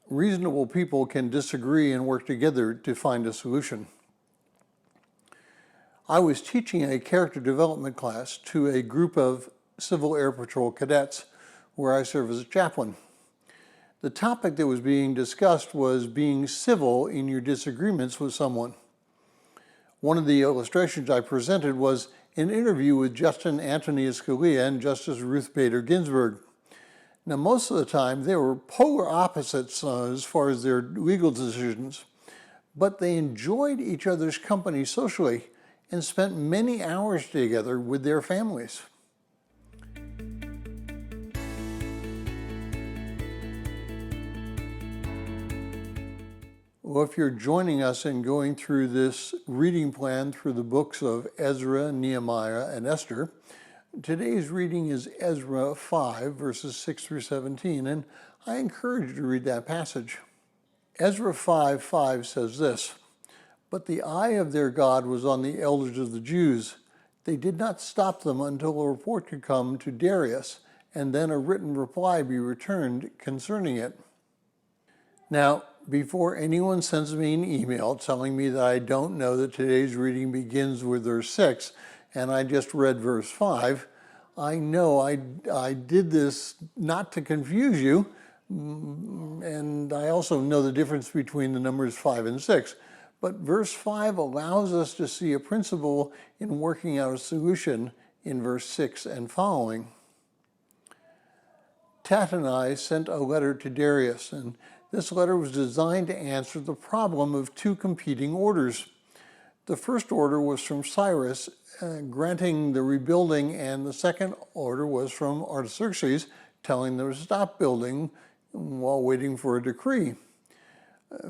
reasonable people can disagree and work together to find a solution. I was teaching a character development class to a group of Civil Air Patrol Cadets where I serve as a chaplain. The topic that was being discussed was being civil in your disagreements with someone. One of the illustrations I presented was an interview with Justice Antonin Scalia and Justice Ruth Ginsburg. Now, most of the time, they were polar opposites as far as their legal decisions, but they enjoyed each other's company socially and spent many hours together with their families. Well, if you're joining us in going through this reading plan through the books of Ezra, Nehemiah, and Esther, today's reading is Ezra 5, verses 6 through 17, and I encourage you to read that passage. Ezra 5:5 says this, "But the eye of their God was on the elders of the Jews. They did not stop them until a report could come to Darius, and then a written reply be returned concerning it." Now, before anyone sends me an email telling me that I don't know that today's reading begins with verse 6, and I just read verse 5, I know I did this not to confuse you, and I also know the difference between the numbers 5 and 6. But verse 5 allows us to see a principle in working out a solution in verse 6 and following. Antonin sent a letter to Darius, and this letter was designed to answer the problem of two competing orders. The first order was from Cyrus, granting the rebuilding, and the second order was from Artaxerxes, telling them to stop building while waiting for a decree.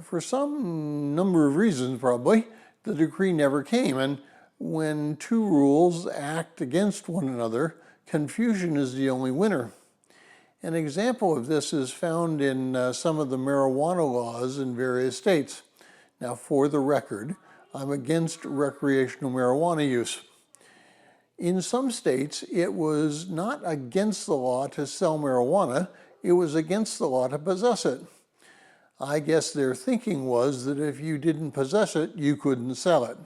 For some number of reasons, probably, the decree never came, and when two rules act against one another, confusion is the only winner. An example of this is found in some of the marijuana laws in various states. Now, for the record, I'm against recreational marijuana use. In some states, it was not against the law to sell marijuana, it was against the law to possess it. I guess their thinking was that if you didn't possess it, you couldn't sell it.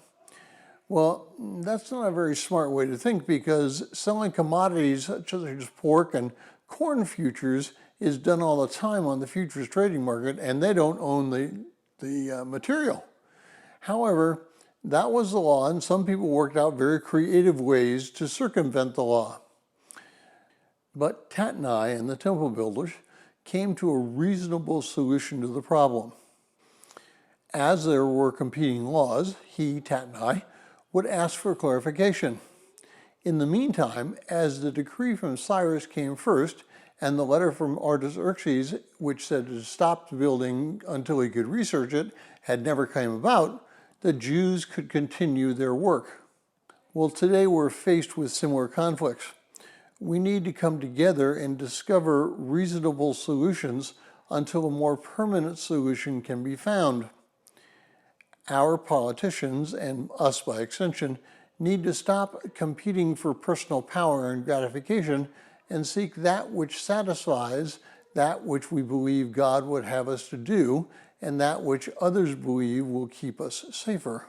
Well, that's not a very smart way to think, because selling commodities such as pork and corn futures is done all the time on the futures trading market, and they don't own the material. However, that was the law, and some people worked out very creative ways to circumvent the law. But Antonin and the temple builders came to a reasonable solution to the problem. As there were competing laws, he, Antonin, would ask for clarification. In the meantime, as the decree from Cyrus came first, and the letter from Artaxerxes, which said to stop building until he could research it, had never come about, the Jews could continue their work. Well, today we're faced with similar conflicts. We need to come together and discover reasonable solutions until a more permanent solution can be found. Our politicians, and us by extension, need to stop competing for personal power and gratification and seek that which satisfies that which we believe God would have us to do and that which others believe will keep us safer.